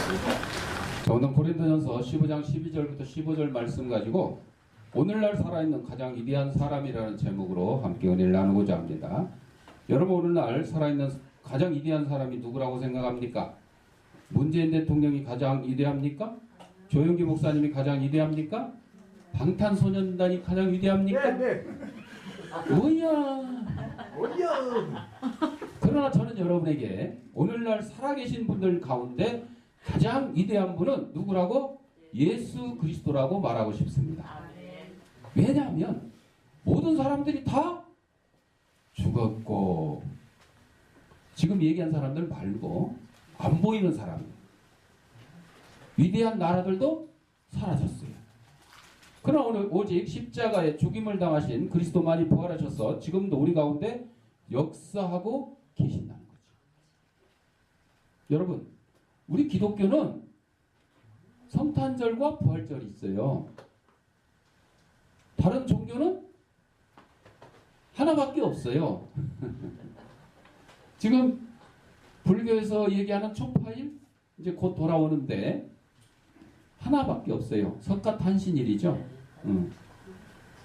자, 오늘 고린도전서 15장 12절부터 15절 말씀 가지고 오늘날 살아있는 가장 위대한 사람이라는 제목으로 함께 은혜를 나누고자 합니다. 여러분, 오늘날 살아있는 가장 위대한 사람이 누구라고 생각합니까? 문재인 대통령이 가장 위대합니까? 조영기 목사님이 가장 위대합니까? 방탄소년단이 가장 위대합니까? 네. 뭐야? 뭐야? 그러나 저는 여러분에게 오늘날 살아계신 분들 가운데 가장 위대한 분은 누구라고? 예수 그리스도라고 말하고 싶습니다. 왜냐하면 모든 사람들이 다 죽었고, 지금 얘기한 사람들 말고 안 보이는 사람, 위대한 나라들도 사라졌어요. 그러나 오늘 오직 십자가에 죽임을 당하신 그리스도만이 부활하셔서 지금도 우리 가운데 역사하고 계신다는 거죠. 여러분, 우리 기독교는 성탄절과 부활절이 있어요. 다른 종교는 하나밖에 없어요. 지금 불교에서 얘기하는 초파일 이제 곧 돌아오는데 하나밖에 없어요. 석가탄신일이죠.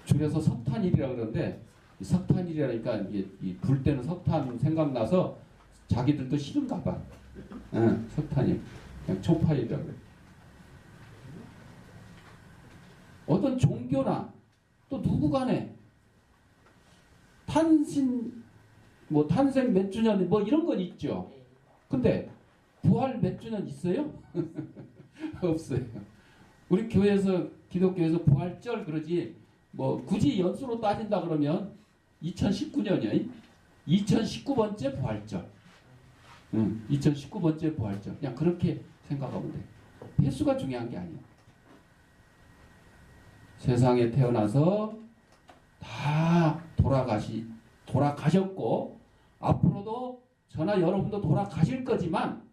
줄여서 석탄일이라 그러는데, 석탄일이라니까 이게 불 때는 석탄 생각나서 자기들도 싫은가 봐. 석탄일, 그냥 초파일이라고 그래요. 어떤 종교나 또 누구 간에 탄생 몇 주년 뭐 이런 건 있죠. 근데 부활 몇 주년 있어요? 없어요. 우리 교회에서, 기독교에서 부활절 그러지, 뭐 굳이 연수로 따진다 그러면 2019년이야. 2019번째 부활절. 2019번째 부활절. 그냥 그렇게 생각하면 돼. 횟수가 중요한 게 아니야. 세상에 태어나서 다 돌아가셨고, 앞으로도 저나 여러분도 돌아가실 거지만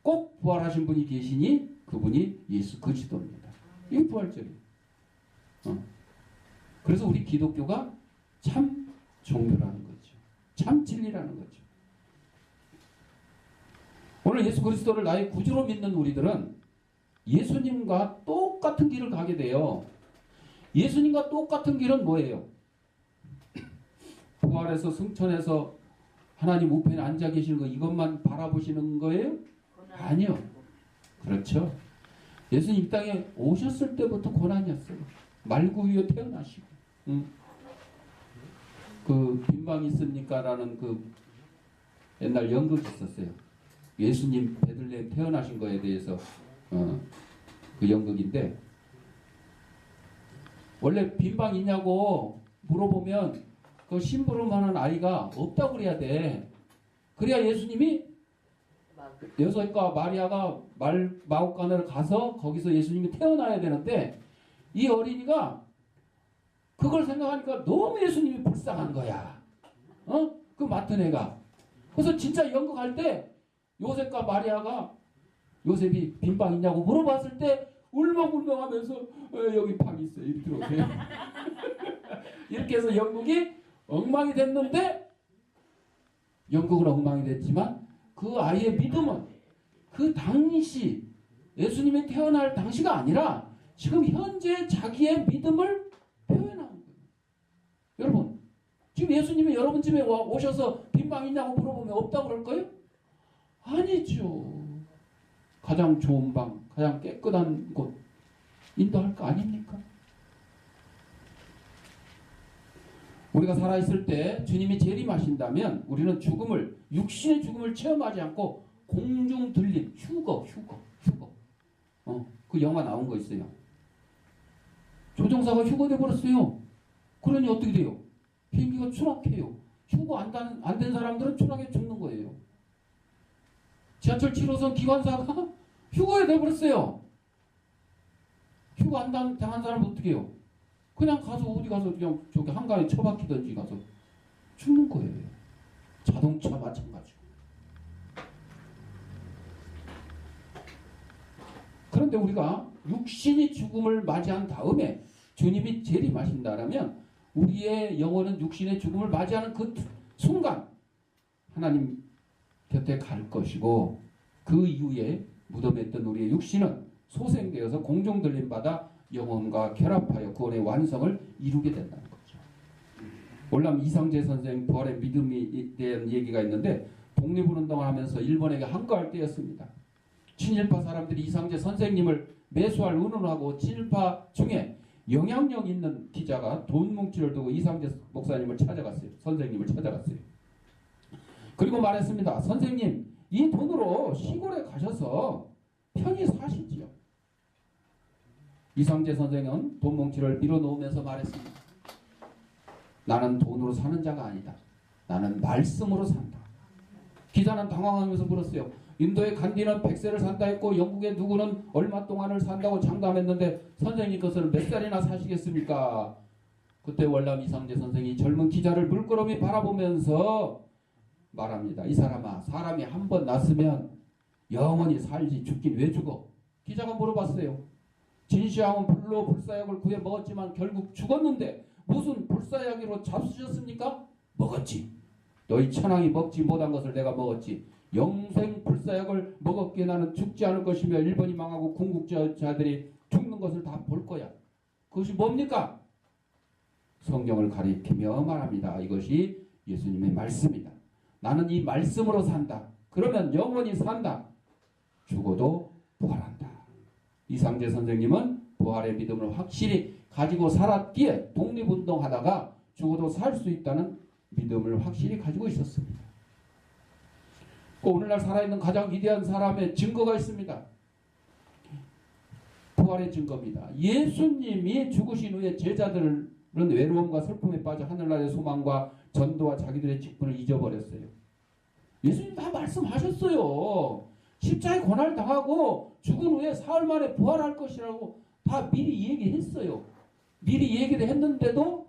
꼭 부활하신 분이 계시니 그분이 예수 그리스도입니다. 이게 부활절이에요. 그래서 우리 기독교가 참 종교라는 거죠. 참 진리라는 거죠. 오늘 예수 그리스도를 나의 구주로 믿는 우리들은 예수님과 똑같은 길을 가게 돼요. 예수님과 똑같은 길은 뭐예요? 부활해서 승천해서 하나님 우편에 앉아 계시는 거, 이것만 바라보시는 거예요? 아니요. 그렇죠. 예수님 이 땅에 오셨을 때부터 고난이었어요. 말구 위에 태어나시고, 그 빈방 있습니까? 라는 그 옛날 연극이 있었어요. 예수님 베들레헴 태어나신 거에 대해서 그 연극인데, 원래 빈방 있냐고 물어보면 그 심부름하는 아이가 없다고 그래야 돼. 그래야 예수님이 요셉과 마리아가 마옥간을 가서 거기서 예수님이 태어나야 되는데, 이 어린이가 그걸 생각하니까 너무 예수님이 불쌍한 거야. 그 맡은 애가. 그래서 진짜 연극할 때 요셉과 마리아가 요셉이 빈방 있냐고 물어봤을 때 울먹울먹하면서 여기 방 있어요. 이렇게 들어오세요. 이렇게 해서 연극이 엉망이 됐는데, 연극은 엉망이 됐지만 그 아이의 믿음은 그 당시 예수님이 태어날 당시가 아니라 지금 현재 자기의 믿음을 표현한 거예요. 여러분, 지금 예수님이 여러분 집에 오셔서 빈방 있냐고 물어보면 없다고 그럴 거예요? 아니죠. 가장 좋은 방, 가장 깨끗한 곳 인도할 거 아닙니까? 우리가 살아있을 때 주님이 재림하신다면 우리는 육신의 죽음을 체험하지 않고 공중 들림, 휴거. 그 영화 나온 거 있어요. 조종사가 휴거돼 버렸어요. 그러니 어떻게 돼요? 비행기가 추락해요. 휴거 안 된 사람들은 추락에 죽는 거예요. 지하철 7호선 기관사가 휴거에 돼버렸어요. 휴거 안 당한 사람은 어떻게 해요? 그냥 가서 어디 가서 그냥 저기 한가에 처박히든지 가서 죽는 거예요. 자동차 마찬가지고. 그런데 우리가 육신이 죽음을 맞이한 다음에 주님이 재림하신다라면 우리의 영혼은 육신의 죽음을 맞이하는 그 순간 하나님 곁에 갈 것이고, 그 이후에 무덤에 있던 우리의 육신은 소생되어서 공중 들림받아 영혼과 결합하여 구원의 완성을 이루게 된다는 거죠. 올람 이상재 선생 부활의 믿음에 대한 얘기가 있는데 독립운동을 하면서 일본에게 항거할 때였습니다. 친일파 사람들이 이상재 선생님을 매수할 의논하고 친일파 중에 영향력 있는 기자가 돈 뭉치를 두고 이상재 목사님을 찾아갔어요. 선생님을 찾아갔어요. 그리고 말했습니다. 선생님, 이 돈으로 시골에 가셔서 편히 사시지요. 이상재 선생은 돈 뭉치를 밀어놓으면서 말했습니다. 나는 돈으로 사는 자가 아니다. 나는 말씀으로 산다. 기자는 당황하면서 물었어요. 인도의 간디는 100세를 산다 했고 영국의 누구는 얼마 동안을 산다고 장담했는데 선생님 것은 몇 살이나 사시겠습니까? 그때 월남 이상재 선생이 젊은 기자를 물끄러미 바라보면서 말합니다. 이 사람아, 사람이 한 번 났으면 영원히 살지 죽긴 왜 죽어? 기자가 물어봤어요. 진시황은 불로 불사약을 구해 먹었지만 결국 죽었는데 무슨 불사약으로 잡수셨습니까? 먹었지. 너희 천황이 먹지 못한 것을 내가 먹었지. 영생 불사약을 먹었기에 나는 죽지 않을 것이며 일본이 망하고 궁극자들이 죽는 것을 다 볼 거야. 그것이 뭡니까? 성경을 가리키며 말합니다. 이것이 예수님의 말씀이다. 나는 이 말씀으로 산다. 그러면 영원히 산다. 죽어도 부활한다. 이상재 선생님은 부활의 믿음을 확실히 가지고 살았기에 독립운동하다가 죽어도 살 수 있다는 믿음을 확실히 가지고 있었습니다. 오늘날 살아있는 가장 위대한 사람의 증거가 있습니다. 부활의 증거입니다. 예수님이 죽으신 후에 제자들은 외로움과 슬픔에 빠져 하늘나라의 소망과 전도와 자기들의 직분을 잊어버렸어요. 예수님 다 말씀하셨어요. 십자가에 고난을 당하고 죽은 후에 사흘 만에 부활할 것이라고 다 미리 얘기했어요. 미리 얘기를 했는데도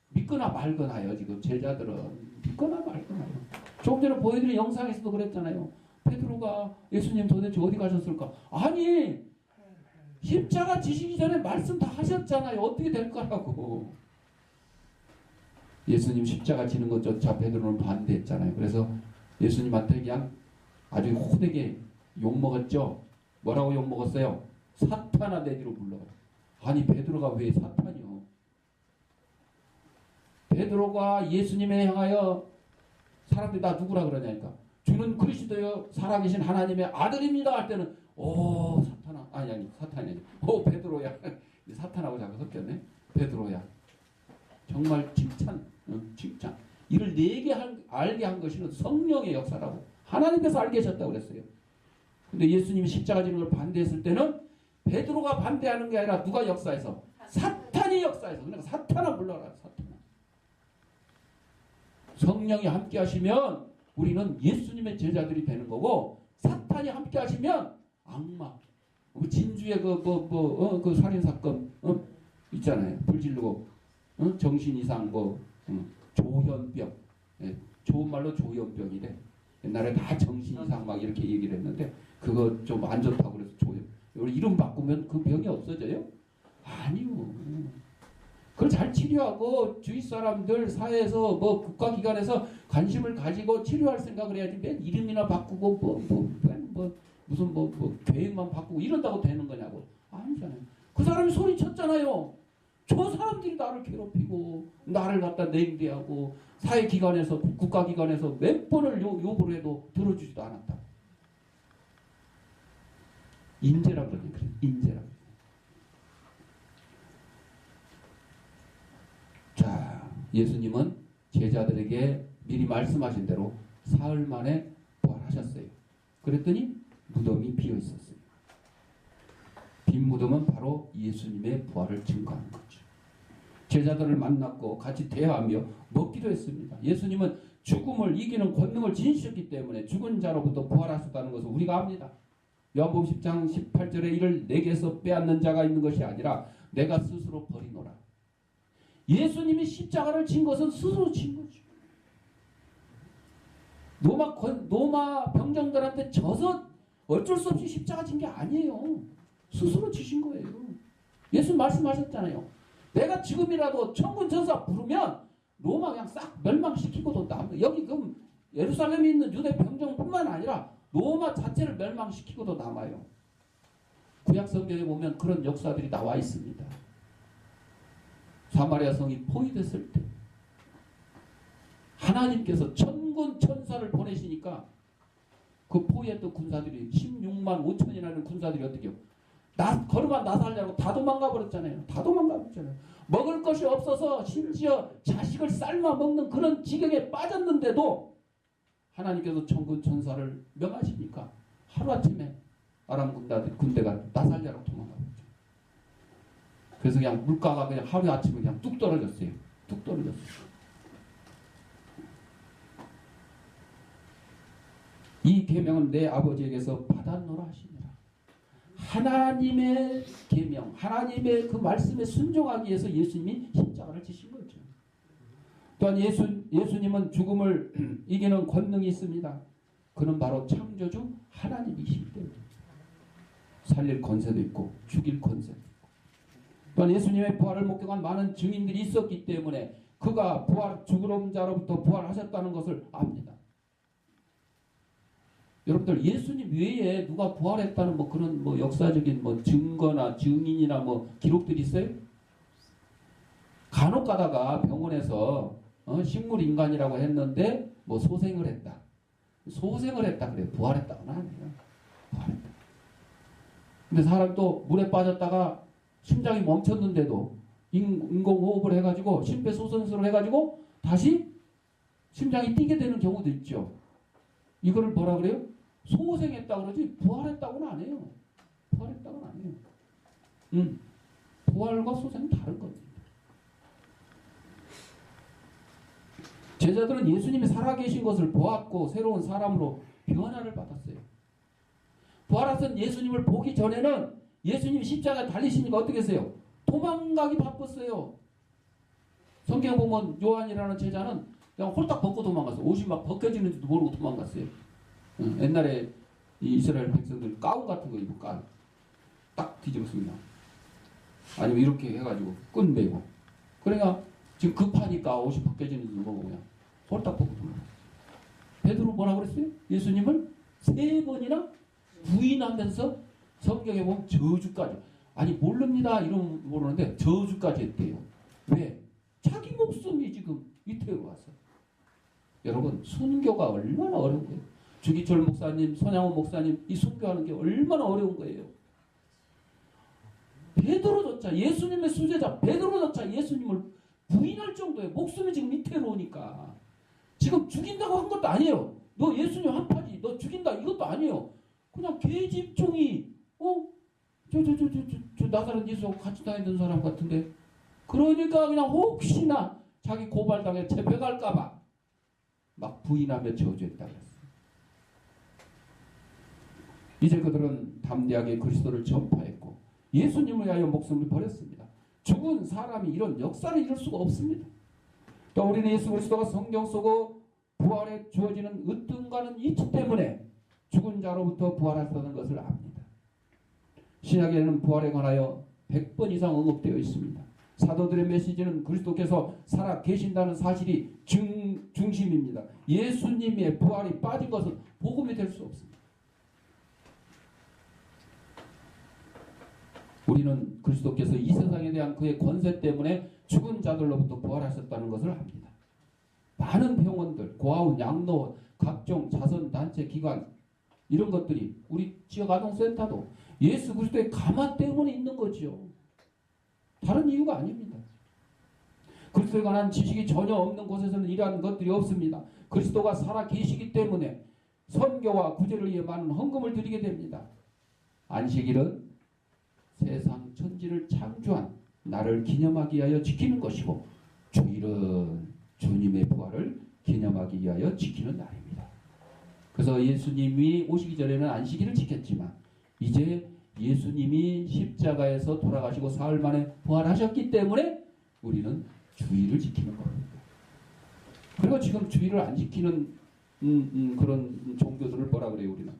믿거나 말거나요. 지금 제자들은 믿거나 말거나요. 조금 전에 보여드린 영상에서도 그랬잖아요. 베드로가 예수님 도대체 어디 가셨을까? 아니, 십자가 지시기 전에 말씀 다 하셨잖아요. 어떻게 될 거라고. 예수님 십자가 지는 것조차 베드로는 반대했잖아요. 그래서 예수님한테 그냥 아주 호되게 욕먹었죠. 뭐라고 욕먹었어요? 사탄아 내 뒤로 물러가. 아니, 베드로가 왜 사탄이요? 베드로가 예수님에 향하여 사람들이 나 누구라 그러냐니까. 주는 그리스도여 살아계신 하나님의 아들입니다 할 때는 오 사탄아 아니 사탄이 아니 오 베드로야. 사탄하고 자꾸 섞였네. 베드로야. 정말 칭찬. 이를 알게 한 것은 성령의 역사라고. 하나님께서 알게 하셨다고 그랬어요. 근데 예수님이 십자가 지는 걸 반대했을 때는 베드로가 반대하는 게 아니라 누가 역사해서? 사탄이 역사해서. 그러니까 사탄아 불러라. 사탄아. 성령이 함께 하시면 우리는 예수님의 제자들이 되는 거고 사탄이 함께 하시면 악마. 진주의 그 살인사건 있잖아요. 불질르고 정신 이상 조현병. 좋은 말로 조현병이래. 옛날에 다 정신 이상 막 이렇게 얘기를 했는데 그거 좀 안 좋다고 그래서 이름 바꾸면 그 병이 없어져요? 아니요. 그걸 잘 치료하고 주위 사람들 사회에서 국가기관에서 관심을 가지고 치료할 생각을 해야지 맨 이름이나 바꾸고 무슨 계획만 바꾸고 이런다고 되는 거냐고. 아니잖아요. 그 사람이 소리쳤잖아요. 저 사람들이 나를 괴롭히고 나를 갖다 냉대하고 사회기관에서 국가기관에서 몇 번을 요구를 해도 들어주지도 않았다. 인재라 그러니 그래. 인재라. 자, 예수님은 제자들에게 미리 말씀하신 대로 사흘 만에 부활하셨어요. 그랬더니 무덤이 비어 있었어요. 빈 무덤은 바로 예수님의 부활을 증거하는 거죠. 제자들을 만났고 같이 대화하며 먹기도 했습니다. 예수님은 죽음을 이기는 권능을 지니셨기 때문에 죽은 자로부터 부활하셨다는 것을 우리가 압니다. 요한복음 10장 18절에 이를 내게서 빼앗는 자가 있는 것이 아니라 내가 스스로 버리노라. 예수님이 십자가를 진 것은 스스로 진 거죠. 로마 병정들한테 져서 어쩔 수 없이 십자가 진 게 아니에요. 스스로 지신 거예요. 예수님 말씀하셨잖아요. 내가 지금이라도 천군 천사 부르면 로마 그냥 싹 멸망시키고도 여기 그럼 예루살렘에 있는 유대 병정뿐만 아니라 로마 자체를 멸망시키고도 남아요. 구약 성경에 보면 그런 역사들이 나와 있습니다. 사마리아 성이 포위됐을 때 하나님께서 천군 천사를 보내시니까 그 포위했던 군사들이 16만 5천이라는 군사들이 어떻게 해요? 걸어만 나살려고 다 도망가 버렸잖아요. 다 도망가 버렸잖아요. 먹을 것이 없어서 심지어 자식을 삶아 먹는 그런 지경에 빠졌는데도 하나님께서 천군 천사를 명하시니까 하루아침에 아람 군대가 나살려고 도망가 버렸죠. 그래서 그냥 물가가 그냥 하루아침에 그냥 뚝 떨어졌어요. 뚝 떨어졌어요. 이 계명은 내 아버지에게서 받았노라 하시니라. 하나님의 계명, 하나님의 그 말씀에 순종하기 위해서 예수님이 십자가를 지신 거죠. 또한 예수님은 죽음을 이기는 권능이 있습니다. 그는 바로 창조주 하나님이시기 때문에 살릴 권세도 있고 죽일 권세도 있고, 또한 예수님의 부활을 목격한 많은 증인들이 있었기 때문에 그가 죽은 자로부터 부활하셨다는 것을 압니다. 여러분들 예수님 외에 누가 부활했다는 그런 역사적인 증거나 증인이나 기록들이 있어요? 간혹 가다가 병원에서 식물 인간이라고 했는데 소생을 했다. 소생을 했다 그래. 부활했다고는 안 해요. 부활했다. 근데 사람 또 물에 빠졌다가 심장이 멈췄는데도 인공호흡을 해가지고 심폐소생술을 해가지고 다시 심장이 뛰게 되는 경우도 있죠. 이거를 뭐라 그래요? 소생했다 그러지 부활했다고는 안 해요. 부활했다고는 안 해요. 부활과 소생은 다른 겁니다. 제자들은 예수님이 살아계신 것을 보았고 새로운 사람으로 변화를 받았어요. 부활하신 예수님을 보기 전에는 예수님이 십자가에 달리시니까 어떻게 했어요? 도망가기 바빴어요. 성경 보면 요한이라는 제자는 그냥 홀딱 벗고 도망갔어요. 옷이 막 벗겨지는지도 모르고 도망갔어요. 옛날에 이 이스라엘 백성들 가운 같은 거 입고 딱 뒤집었습니다. 아니면 이렇게 해가지고 끈 매고. 그러니까 지금 급하니까 옷이 벗겨지는지도 모르고 그냥 홀딱 벗고 도망갔어요. 베드로 뭐라고 그랬어요? 예수님을 3번이나 부인하면서 성경에 보면 저주까지. 아니 모릅니다 이러면 모르는데 저주까지 했대요. 왜? 자기 목숨이 지금 위태로 왔어요. 여러분 순교가 얼마나 어려운 거예요. 주기철 목사님, 손양원 목사님 이 순교하는 게 얼마나 어려운 거예요. 베드로조차 예수님의 수제자 베드로조차 예수님을 부인할 정도의 목숨이 지금 위태로우니까 지금 죽인다고 한 것도 아니에요. 너 예수님 한파지 너 죽인다 이것도 아니에요. 그냥 계집종이 저 나사렛 예수하고 같이 다니던 사람 같은데 그러니까 그냥 혹시나 자기 고발당해 잡혀갈까봐 막 부인하며 저주했다 그랬어요. 이제 그들은 담대하게 그리스도를 전파했고 예수님을 위하여 목숨을 버렸습니다. 죽은 사람이 이런 역사를 이룰 수가 없습니다. 또 우리는 예수 그리스도가 성경 속의 부활에 주어지는 으뜸과는 이치 때문에 죽은 자로부터 부활하셨다는 것을 압니다. 신약에는 부활에 관하여 100번 이상 언급되어 있습니다. 사도들의 메시지는 그리스도께서 살아 계신다는 사실이 중심입니다. 예수님의 부활이 빠진 것은 복음이 될 수 없습니다. 우리는 그리스도께서 이 세상에 대한 그의 권세 때문에 죽은 자들로부터 부활하셨다는 것을 압니다. 많은 병원들, 고아원, 양로원, 각종 자선단체 기관 이런 것들이 우리 지역 아동센터도 예수 그리스도의 가마 때문에 있는 거죠. 다른 이유가 아닙니다. 그리스도에 관한 지식이 전혀 없는 곳에서는 이러한 것들이 없습니다. 그리스도가 살아 계시기 때문에 선교와 구제를 위해 많은 헌금을 드리게 됩니다. 안식일은 세상 천지를 창조한 나를 기념하기 위하여 지키는 것이고 주일은 주님의 부활을 기념하기 위하여 지키는 날입니다. 그래서 예수님이 오시기 전에는 안식일을 지켰지만 이제 예수님이 십자가에서 돌아가시고 사흘 만에 부활하셨기 때문에 우리는 주일을 지키는 겁니다. 그리고 지금 주일을 안 지키는 그런 종교들을 뭐라 그래요 우리는?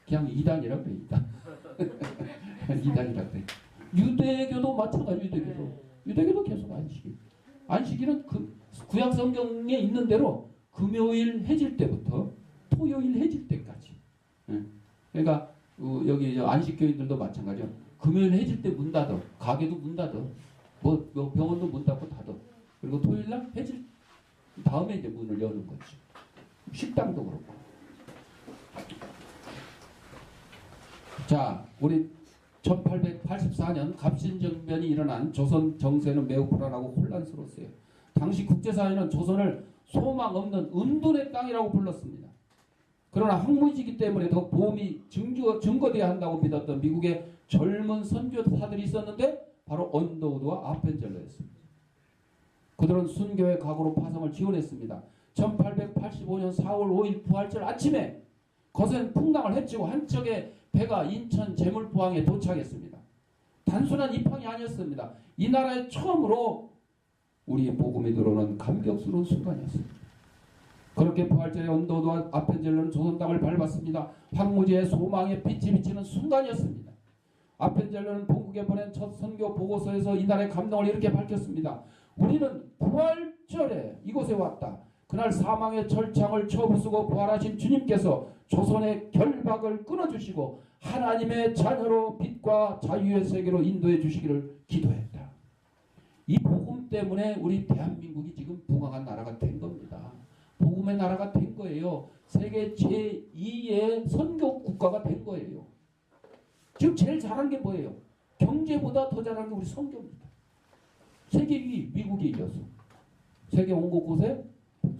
그냥 이단이라고 그래요. 이단. 이단이라고 그래요. 유대교도 마찬가지. 유대교도 계속 안식일. 안식일은 구약 성경에 있는 대로 금요일 해질 때부터 토요일 해질 때까지. 그러니까 여기 안식교인들도 마찬가지요. 금요일 해질 때 문 닫아. 가게도 문 닫아. 뭐 병원도 문 닫고 닫아. 그리고 토요일날 해질 다음에 이제 문을 여는 거지. 식당도 그렇고. 자, 우리 1884년 갑신정변이 일어난 조선 정세는 매우 불안하고 혼란스러웠어요. 당시 국제사회는 조선을 소망 없는 은둔의 땅이라고 불렀습니다. 그러나 항무지기 때문에 더 보험이 증거되어야 한다고 믿었던 미국의 젊은 선교사들이 있었는데 바로 언더우드와 아펜젤러였습니다. 그들은 순교의 각오로 파송을 지원했습니다. 1885년 4월 5일 부활절 아침에 거센 풍랑을 헤치고 한 척의 배가 인천 제물포항에 도착했습니다. 단순한 입항이 아니었습니다. 이 나라에 처음으로 우리의 복음이 들어오는 감격스러운 순간이었습니다. 그렇게 부활절의 언더우드와 아펜젤러는 조선 땅을 밟았습니다. 황무지의 소망의 빛이 비치는 순간이었습니다. 아펜젤러는 본국에 보낸 첫 선교 보고서에서 이날의 감동을 이렇게 밝혔습니다. 우리는 부활절에 이곳에 왔다. 그날 사망의 철창을 쳐부수고 부활하신 주님께서 조선의 결박을 끊어주시고 하나님의 자녀로 빛과 자유의 세계로 인도해 주시기를 기도했다. 이 복음 때문에 우리 대한민국이 지금 부강한 나라가 된 겁니다. 복음의 나라가 된 거예요. 세계 제2의 선교 국가가 된 거예요. 지금 제일 잘한 게 뭐예요? 경제보다 더 잘한 게 우리 선교입니다. 세계 2위 미국에 이어서 세계 온 곳곳에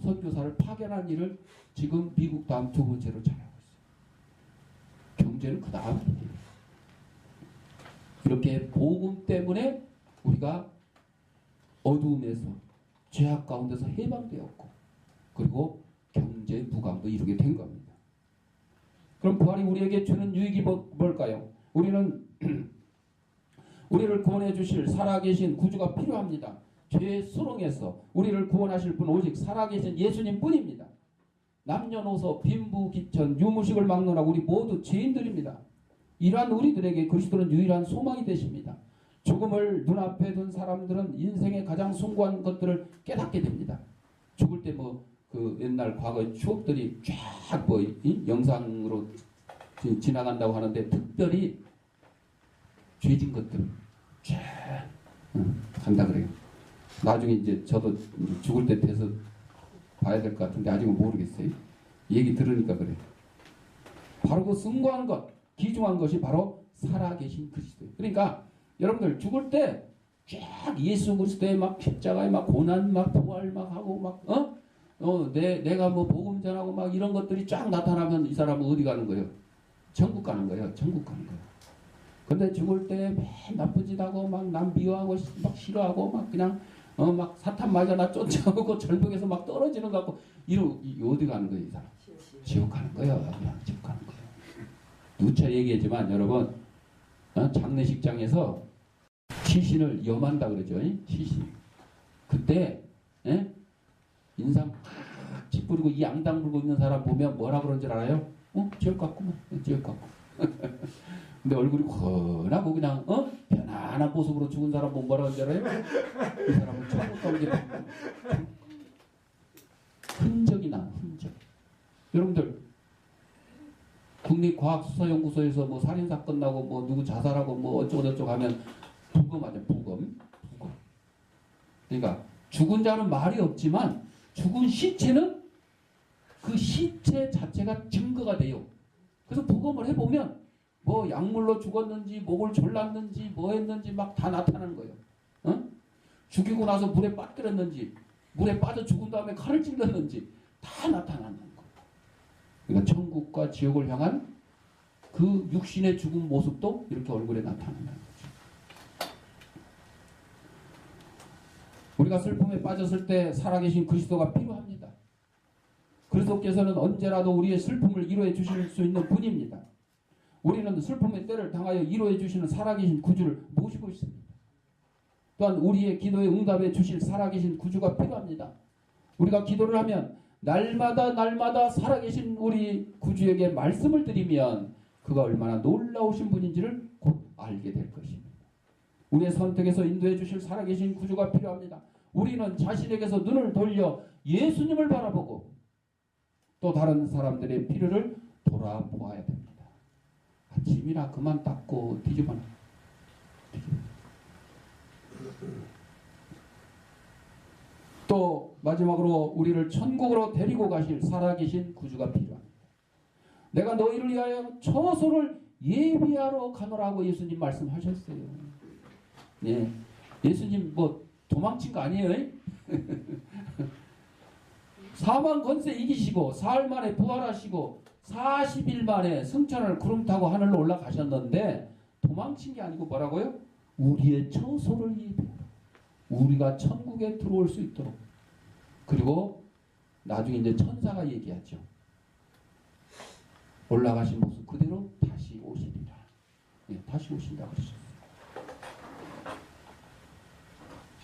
선교사를 파견한 일을 지금 미국 다음 두 번째로 잘하고 있어요. 경제는 그 다음이에요. 이렇게 복음 때문에 우리가 어두움에서 죄악 가운데서 해방되었고 그리고 경제 부강도 이루게 된 겁니다. 그럼 부활이 우리에게 주는 유익이 뭘까요? 우리는 우리를 구원해 주실 살아계신 구주가 필요합니다. 죄의 수렁에서 우리를 구원하실 분 오직 살아계신 예수님 뿐입니다. 남녀노소 빈부귀천 유무식을 막론하고 우리 모두 죄인들입니다. 이러한 우리들에게 그리스도는 유일한 소망이 되십니다. 죽음을 눈앞에 둔 사람들은 인생의 가장 숭고한 것들을 깨닫게 됩니다. 죽을 때 그 옛날 과거의 추억들이 쫙 영상으로 지나간다고 하는데 특별히 죄진 것들 쫙 간다 그래요. 나중에 이제 저도 죽을 때 돼서 봐야 될 것 같은데 아직은 모르겠어요. 얘기 들으니까 그래. 바로 그 숭고한 것, 귀중한 것이 바로 살아계신 그리스도예요. 그러니까 여러분들 죽을 때 쫙 예수 그리스도의 막 십자가의 막 고난 막 부활 막 하고 내가 복음 전하고 막 이런 것들이 쫙 나타나면 이 사람은 어디 가는 거예요? 천국 가는 거예요. 천국 가는 거예요. 근데 죽을 때 맨 나쁜 짓 하고 막 남 미워하고 막 싫어하고 막 그냥 막 사탄 맞아 나 쫓아오고 절벽에서 막 떨어지는 것 같고 어디 가는 거예요, 이 사람? 지옥 가는 거예요. 그냥 지옥 가는 거예요. 누차 얘기했지만 여러분 장례식장에서 시신을 염한다 그러죠. 시신. 그때 인상 팍 찌푸리고 이 양당 불고 있는 사람 보면 뭐라 그런 줄 알아요? 지옥 같구만. 지옥 같고. 근데 얼굴이 훤하고 그냥 편안한 모습으로 죽은 사람 보면 뭐라 그런 줄 알아요? 이 사람은 천국 가는 게 흔적이 나. 흔적. 여러분들 국립과학수사연구소에서 살인사건 나고 누구 자살하고 어쩌고저쩌고 하면 부검하죠. 부검. 그러니까 죽은 자는 말이 없지만 죽은 시체는 그 시체 자체가 증거가 돼요. 그래서 부검을 해보면 약물로 죽었는지 목을 졸랐는지 뭐 했는지 막 다 나타나는 거예요. 죽이고 나서 물에 빠뜨렸는지 물에 빠져 죽은 다음에 칼을 찔렀는지 다 나타나는 거예요. 그러니까 천국과 지옥을 향한 그 육신의 죽은 모습도 이렇게 얼굴에 나타난다는 거죠. 우리가 슬픔에 빠졌을 때 살아계신 그리스도가 필요합니다. 그리스도께서는 언제라도 우리의 슬픔을 이루어 주실 수 있는 분입니다. 우리는 슬픔의 때를 당하여 이루어 주시는 살아계신 구주를 모시고 있습니다. 또한 우리의 기도에 응답해 주실 살아계신 구주가 필요합니다. 우리가 기도를 하면 날마다 살아계신 우리 구주에게 말씀을 드리면 그가 얼마나 놀라우신 분인지를 곧 알게 될 것입니다. 우리의 선택에서 인도해 주실 살아계신 구주가 필요합니다. 우리는 자신에게서 눈을 돌려 예수님을 바라보고 또 다른 사람들의 필요를 돌아보아야 됩니다. 짐이나 그만 닦고 뒤집어놔. 또 마지막으로 우리를 천국으로 데리고 가실 살아계신 구주가 필요합니다. 내가 너희를 위하여 처소를 예비하러 가노라고 예수님 말씀하셨어요. 예. 예수님 뭐 도망친 거 아니에요? 사망 권세 이기시고 사흘 만에 부활하시고 40일 만에 승천을 구름 타고 하늘로 올라가셨는데 도망친 게 아니고 뭐라고요? 우리의 처소를 예비하라. 우리가 천국에 들어올 수 있도록. 그리고 나중에 이제 천사가 얘기하죠. 올라가신 모습 그대로 다시 오시리라. 예, 다시 오신다고 그러셨어요.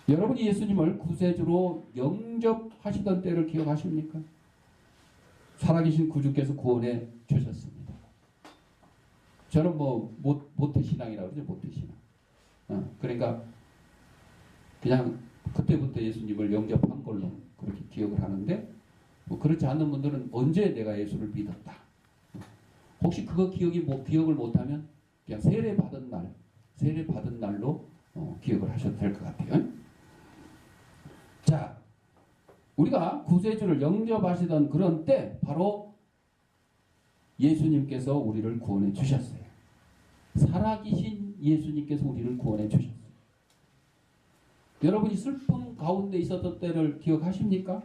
여러분이 예수님을 구세주로 영접하시던 때를 기억하십니까? 살아계신 구주께서 구원해 주셨습니다. 저는 뭐 모태신앙이라고 그러죠. 모태신앙. 그러니까 그냥 그때부터 예수님을 영접한 걸로 그렇게 기억을 하는데 뭐 그렇지 않은 분들은 언제 내가 예수를 믿었다. 혹시 그거 기억을 못하면 그냥 세례 받은 날로 기억을 하셔도 될 것 같아요. 자, 우리가 구세주를 영접하시던 그런 때 바로 예수님께서 우리를 구원해 주셨어요. 살아계신 예수님께서 우리를 구원해 주셨어요. 여러분이 슬픔 가운데 있었던 때를 기억하십니까?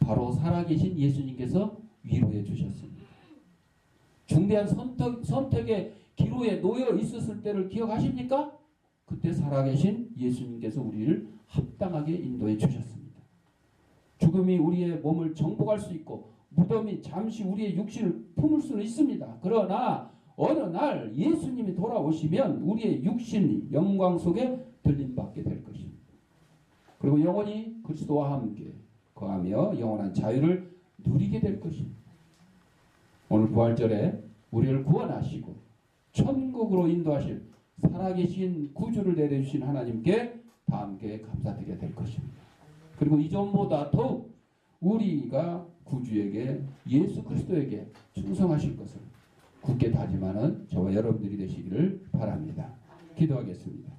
바로 살아계신 예수님께서 위로해 주셨습니다. 중대한 선택의 기로에 놓여 있었을 때를 기억하십니까? 그때 살아계신 예수님께서 우리를 합당하게 인도해 주셨습니다. 죽음이 우리의 몸을 정복할 수 있고 무덤이 잠시 우리의 육신을 품을 수는 있습니다. 그러나 어느 날 예수님이 돌아오시면 우리의 육신이 영광 속에 들림받게 될 것입니다. 그리고 영원히 그리스도와 함께 거하며 영원한 자유를 누리게 될 것입니다. 오늘 부활절에 우리를 구원하시고 천국으로 인도하실 살아계신 구주를 내려주신 하나님께 다 함께 감사드려야 될 것입니다. 그리고 이전보다 더욱 우리가 구주에게 예수 그리스도에게 충성하실 것을 굳게 다짐하는 저와 여러분들이 되시기를 바랍니다. 기도하겠습니다.